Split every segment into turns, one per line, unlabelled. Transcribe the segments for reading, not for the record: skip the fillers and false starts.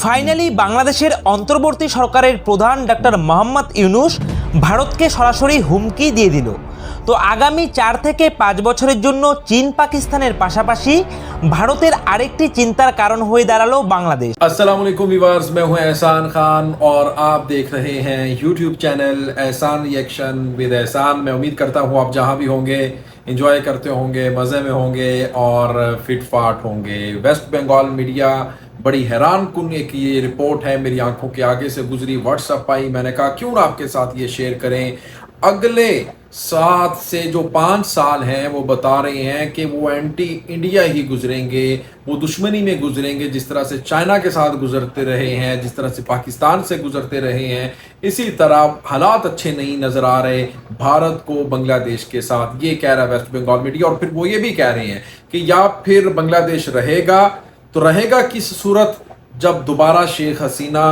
Finally বাংলাদেশের অন্তর্বর্তী সরকারের প্রধান ডক্টর মোহাম্মদ ইউনূস ভারতকে সরাসরি হুমকি দিয়ে দিল। তো আগামী 4 থেকে 5 বছরের জন্য চীন পাকিস্তানের পাশাপাশি ভারতের আরেকটি চিন্তার কারণ হয়ে দাঁড়ালো বাংলাদেশ।
अस्सलाम वालेकुम व्यूअर्स, मैं हूं एहसान खान और आप देख रहे हैं यूट्यूब चैनल एहसान रिएक्शन विद एहसान। मैं उम्मीद करता हूं आप जहां भी होंगे एंजॉय करते होंगे, मज़े में होंगे और फिट फाट होंगे। वेस्ट बंगाल मीडिया बड़ी हैरान कुन एक ये रिपोर्ट है, मेरी आंखों के आगे से गुजरी, व्हाट्सएप आई, मैंने कहा क्यों ना आपके साथ ये शेयर करें। अगले 7 से जो 5 साल हैं वो बता रहे हैं कि वो एंटी इंडिया ही गुजरेंगे, वो दुश्मनी में गुजरेंगे, जिस तरह से चाइना के साथ गुजरते रहे हैं, जिस तरह से पाकिस्तान से गुजरते रहे हैं। इसी तरह हालात अच्छे नहीं नजर आ रहे भारत को बांग्लादेश के साथ, ये कह रहा है वेस्ट बंगाल मीडिया। और फिर वो ये भी कह रहे हैं कि या फिर बांग्लादेश रहेगा तो रहेगा किस सूरत, जब दोबारा शेख हसीना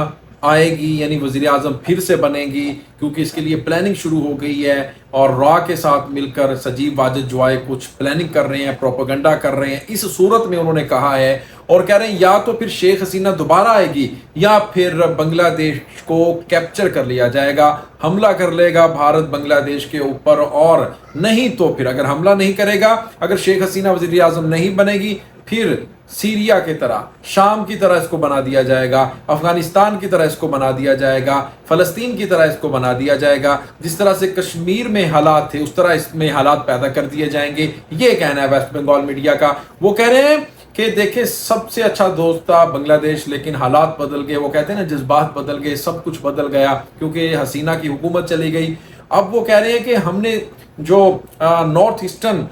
आएगी, यानी वज़ीर आज़म फिर से बनेगी, क्योंकि इसके लिए प्लानिंग शुरू हो गई है और रॉ के साथ मिलकर सजीव वाजिद जो आए कुछ प्लानिंग कर रहे हैं, प्रोपेगेंडा कर रहे हैं। इस सूरत में उन्होंने कहा है और कह रहे हैं या तो फिर शेख हसीना दोबारा आएगी या फिर बांग्लादेश को कैप्चर कर लिया जाएगा, हमला कर लेगा भारत बांग्लादेश के ऊपर। और नहीं तो फिर अगर हमला नहीं करेगा, अगर शेख हसीना वज़ीर आज़म नहीं बनेगी, फिर सीरिया की तरह, शाम की तरह इसको बना दिया जाएगा, अफगानिस्तान की तरह इसको बना दिया जाएगा, फ़लस्तीन की तरह इसको बना दिया जाएगा। जिस तरह से कश्मीर में हालात थे उस तरह इसमें हालात पैदा कर दिए जाएंगे, ये कहना है वेस्ट बंगाल मीडिया का। वो कह रहे हैं कि देखे सबसे अच्छा दोस्त था बांग्लादेश, लेकिन हालात बदल गए। वो कहते हैं ना, जज्बात बदल गए, सब कुछ बदल गया क्योंकि हसीना की हुकूमत चली गई। अब वो कह रहे हैं कि हमने जो नॉर्थ ईस्टर्न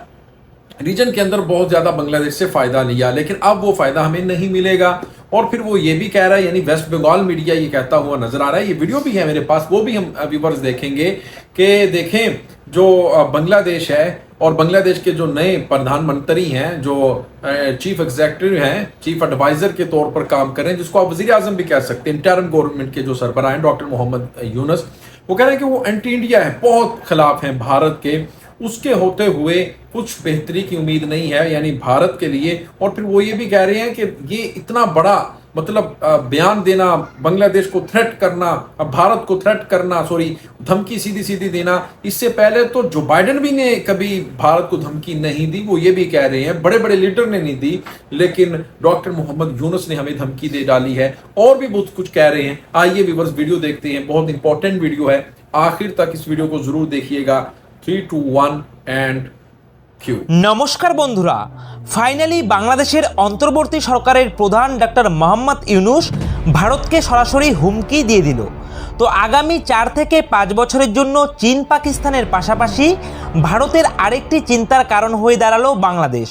रीजन के अंदर बहुत ज़्यादा बांग्लादेश से फ़ायदा लिया, लेकिन अब वो फ़ायदा हमें नहीं मिलेगा। और फिर वो ये भी कह रहा है, यानी वेस्ट बंगाल मीडिया ये कहता हुआ नज़र आ रहा है, ये वीडियो भी है मेरे पास, वो भी हम व्यूवर्स देखेंगे कि देखें जो बांग्लादेश है और बांग्लादेश के जो नए प्रधानमंत्री हैं, जो चीफ एग्जीक्यूटिव हैं, चीफ एडवाइज़र के तौर पर काम कर रहे हैं, जिसको आप वज़ीर आज़म भी कह सकते हैं, इंटरिम गवर्नमेंट के जो सरबराह हैं डॉक्टर मोहम्मद यूनुस, वो कह रहे हैं कि वो एंटी इंडिया है, बहुत खिलाफ हैं भारत के। उसके होते हुए कुछ बेहतरी की उम्मीद नहीं है, यानी भारत के लिए। और फिर वो ये भी कह रहे हैं कि ये इतना बड़ा मतलब बयान देना, बांग्लादेश को थ्रेट करना, भारत को थ्रेट करना, धमकी सीधी सीधी देना, इससे पहले तो जो बाइडेन भी ने कभी भारत को धमकी नहीं दी। वो ये भी कह रहे हैं, बड़े बड़े लीडर ने नहीं दी, लेकिन डॉक्टर मोहम्मद यूनुस ने हमें धमकी दे डाली है। और भी बहुत कुछ कह रहे हैं। आइए व्यूअर्स वीडियो देखते हैं, बहुत इंपॉर्टेंट वीडियो है, आखिर तक इस वीडियो को जरूर देखिएगा। 3, 2, 1 एंड क्यू।
নমস্কার বন্ধুরা, ফাইনালি বাংলাদেশের অন্তর্বর্তী সরকারের প্রধান ডক্টর মোহাম্মদ ইউনূস ভারতকে সরাসরি হুমকি দিয়ে দিল। তো আগামী 4 থেকে 5 বছরের জন্য চীন পাকিস্তানের পাশাপাশি ভারতের আরেকটি চিন্তার কারণ হয়ে দাঁড়ালো বাংলাদেশ।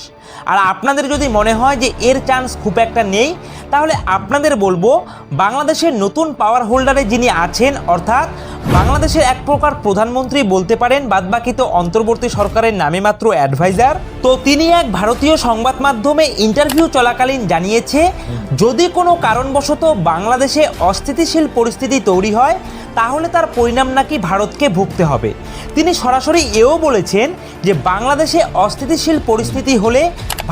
আর আপনাদের যদি মনে হয় যে এর চান্স খুব একটা নেই, তাহলে আপনাদের বলবো বাংলাদেশের নতুন পাওয়ার হোল্ডারে যিনি আছেন, অর্থাৎ বাংলাদেশের এক প্রকার প্রধানমন্ত্রী বলতে পারেন, বাদবাকি তো অন্তর্বর্তী সরকারের নামে মাত্র অ্যাডভাইজার। তো তিনি এক ভারতীয় সংবাদ মাধ্যমে ইন্টারভিউ চলাকালীন জানিয়েছে, যদি কোনো কারণবশত বাংলাদেশে অস্থিতিশীল পরিস্থিতি তৈরি হয় তাহলে তার পরিণাম নাকি ভারতকে ভুগতে হবে। তিনি সরাসরি এও বলেছেন যে বাংলাদেশে অস্থিতিশীল পরিস্থিতি হলে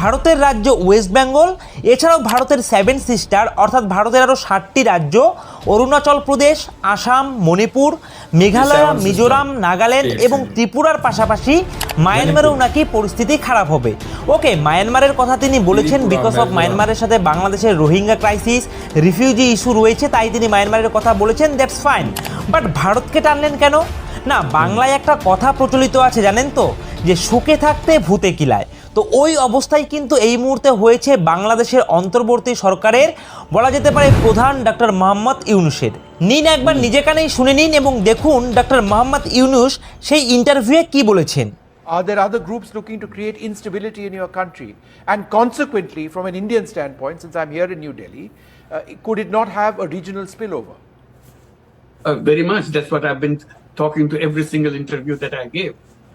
ভারতের রাজ্য ওয়েস্ট বেঙ্গল, এছাড়াও ভারতের 7 সিস্টার অর্থাৎ ভারতের আরও 7টি রাজ্য, অরুণাচল প্রদেশ, আসাম, মণিপুর, মেঘালয়, মিজোরাম, নাগাল্যান্ড এবং ত্রিপুরার পাশাপাশি মায়ানমারেও নাকি পরিস্থিতি খারাপ হবে। ওকে, মায়ানমারের কথা তিনি বলেছেন বিকজ অফ মায়ানমারের সাথে বাংলাদেশের রোহিঙ্গা ক্রাইসিস, রিফিউজি ইস্যু রয়েছে, তাই তিনি মায়ানমারের কথা বলেছেন, দ্যাটস ফাইন। বাট ভারতকে টানলেন কেন? না, বাংলায় একটা কথা প্রচলিত আছে জানেন তো, যে সুখে থাকতে ভূতে কিলায়। তো ওই অবস্থায় কিন্তু এই মুহূর্তে হয়েছে বাংলাদেশের অন্তর্বর্তী সরকারের, বলা যেতে পারে প্রধান ডক্টর মোহাম্মদ ইউনূসের। নিন একবার নিজে কানেই শুনে নিন এবং দেখুন ডক্টর মোহাম্মদ ইউনূস সেই ইন্টারভিউয়ে কি বলেছেন।
Are there other groups looking to create instability in your country? And consequently, from an Indian standpoint, since I'm here in New Delhi, could it not have a regional spillover?
Very much. That's what I've been talking to every single interview that I gave.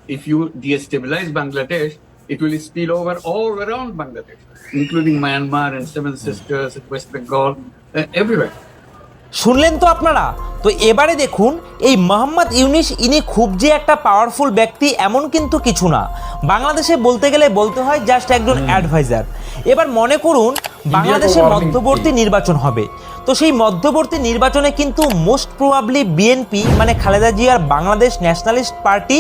If you destabilize Bangladesh, it will spill over all around Bangladesh, including Myanmar and Seven Sisters and West Bengal, everywhere.
শুনলেন তো আপনারা। তো এবারে দেখুন, এই মোহাম্মদ ইউনূস ইনি খুব যে একটা পাওয়ারফুল ব্যক্তি এমন কিন্তু কিছু না। বাংলাদেশে বলতে গেলে বলতে হয় জাস্ট একজন অ্যাডভাইজার। এবার মনে করুন বাংলাদেশে মধ্যবর্তী নির্বাচন হবে। তো সেই মধ্যবর্তী নির্বাচনে কিন্তু মোস্ট প্রবাবলি বিএনপি মানে খালেদা জিয়ার বাংলাদেশ ন্যাশনালিস্ট পার্টি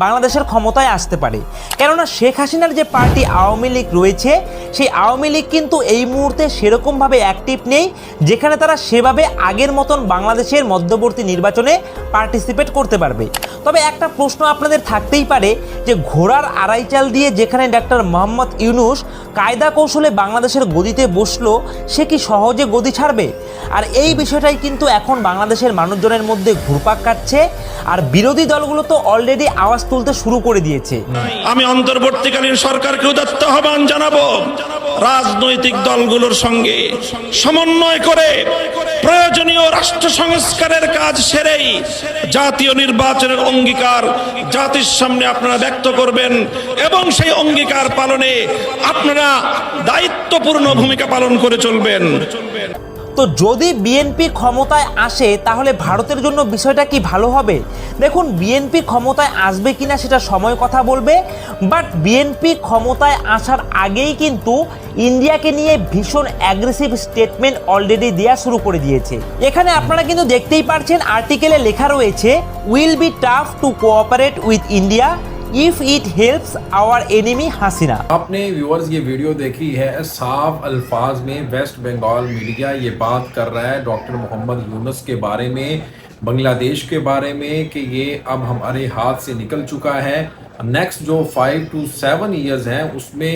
বাংলাদেশের ক্ষমতায় আসতে পারে। কেননা শেখ হাসিনার যে পার্টি আওয়ামী লীগ রয়েছে, সেই আওয়ামী লীগ কিন্তু এই মুহূর্তে সেরকমভাবে অ্যাক্টিভ নেই যেখানে তারা সেভাবে আগের মতন বাংলাদেশের মধ্যবর্তী নির্বাচনে পার্টিসিপেট করতে পারবে। তবে একটা প্রশ্ন আপনাদের থাকতেই পারে যে ঘোড়ার আড়াই চাল দিয়ে যেখানে ডাক্তার মোহাম্মদ ইউনূস কায়দা কৌশলে বাংলাদেশের গদিতে বসলো, সে কি সহজে গদি ছাড়বে? আর এই বিষয়টাই কিন্তু এখন বাংলাদেশের মানুষজনের মধ্যে ঘুরপাক কাটছে, আর বিরোধী দলগুলো তো অলরেডি আওয়াজ তুলতে শুরু করে দিয়েছে।
আমি অন্তর্বর্তীকালীন সরকারকে উদাত্ত আহ্বান জানাবো, রাজনৈতিক দলগুলোর সঙ্গে সমন্বয় করে প্রয়োজনীয় রাষ্ট্র সংস্কারের কাজ সেরেই জাতীয় নির্বাচনের অঙ্গীকার জাতির সামনে আপনারা ব্যক্ত করবেন এবং সেই অঙ্গীকার পালনে আপনারা দায়িত্বপূর্ণ ভূমিকা পালন করে চলবেন।
তো যদি বিএনপি ক্ষমতায় আসে তাহলে ভারতের জন্য বিষয়টা কি ভালো হবে? দেখুন, বিএনপি ক্ষমতায় আসবে কিনা সেটা সময় কথা বলবে, বাট বিএনপি ক্ষমতায় আসার আগেই কিন্তু ইন্ডিয়াকে নিয়ে ভীষণ অ্যাগ্রেসিভ স্টেটমেন্ট অলরেডি দেওয়া শুরু করে দিয়েছে। এখানে আপনারা কিন্তু দেখতেই পারছেন, আর্টিকেলে লেখা রয়েছে will be tough to cooperate with India if it helps our enemy Hasina.
आपने व्यूअर्स ये वीडियो देखी है, साफ अल्फाज में वेस्ट बंगाल मीडिया ये बात कर रहा है डॉक्टर मोहम्मद यूनुस के बारे में, बांग्लादेश के बारे में कि ये अब हमारे हाथ से निकल चुका है। नेक्स्ट जो 5 to 7 ईयर्स हैं उसमें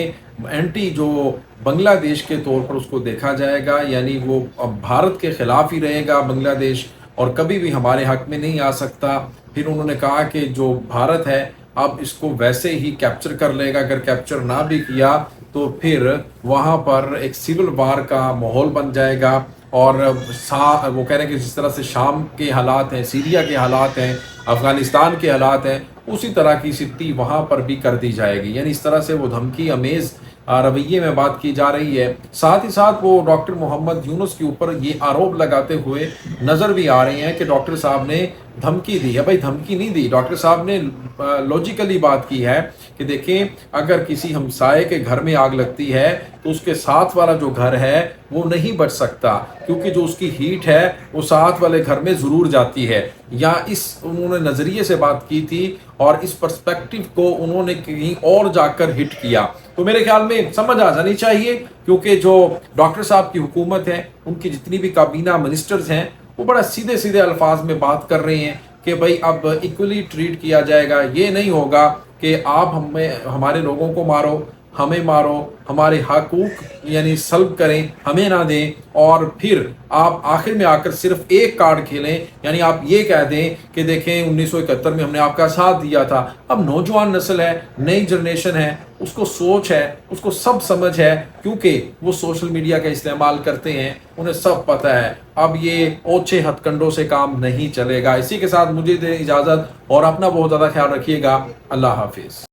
एंटी जो बांग्लादेश के तौर पर उसको देखा जाएगा, यानी वो अब भारत के खिलाफ ही रहेगा बांग्लादेश और कभी भी हमारे हक में नहीं आ सकता। फिर उन्होंने कहा कि जो भारत है अब इसको वैसे ही कैप्चर कर लेगा, अगर कैप्चर ना भी किया तो फिर वहाँ पर एक सिविल वार का माहौल बन जाएगा। और वो कह रहे हैं कि जिस तरह से शाम के हालात हैं, सीरिया के हालात हैं, अफ़गानिस्तान के हालात हैं, उसी तरह की स्थिति वहाँ पर भी कर दी जाएगी। यानी इस तरह से वो धमकी अमेज़ रवैये में बात की जा रही है। साथ ही साथ वो डॉक्टर मोहम्मद यूनुस के ऊपर ये आरोप लगाते हुए नज़र भी आ रहे हैं कि डॉक्टर साहब ने धमकी दी है। भाई धमकी नहीं दी, डॉक्टर साहब ने लॉजिकली बात की है कि देखें, अगर किसी हमसाये के घर में आग लगती है तो उसके साथ वाला जो घर है वो नहीं बच सकता, क्योंकि जो उसकी हीट है वो साथ वाले घर में ज़रूर जाती है। या इस उन्होंने नज़रिए से बात की थी और इस पर्सपेक्टिव को उन्होंने कहीं और जाकर हिट किया। तो मेरे ख्याल में समझ आ जानी चाहिए, क्योंकि जो डॉक्टर साहब की हुकूमत है, उनकी जितनी भी काबीना मिनिस्टर्स हैं, वो बड़ा सीधे सीधे अल्फाज में बात कर रहे हैं कि भाई अब इक्वली ट्रीट किया जाएगा। ये नहीं होगा कि आप हमारे लोगों को मारो, हमें मारो, हमारे हकूक यानी सल्ब करें, हमें ना दें, और फिर आप आखिर में आकर सिर्फ एक कार्ड खेलें। यानी आप ये कह दें कि देखें 1971 में हमने आपका साथ दिया था। अब नौजवान नस्ल है, नई जनरेशन है, उसको सोच है, उसको सब समझ है, क्योंकि वो सोशल मीडिया का इस्तेमाल करते हैं, उन्हें सब पता है। अब ये ओछे हथकंडों से काम नहीं चलेगा। इसी के साथ मुझे दें इजाज़त और अपना बहुत ज़्यादा ख्याल रखिएगा। अल्लाह हाफिज़।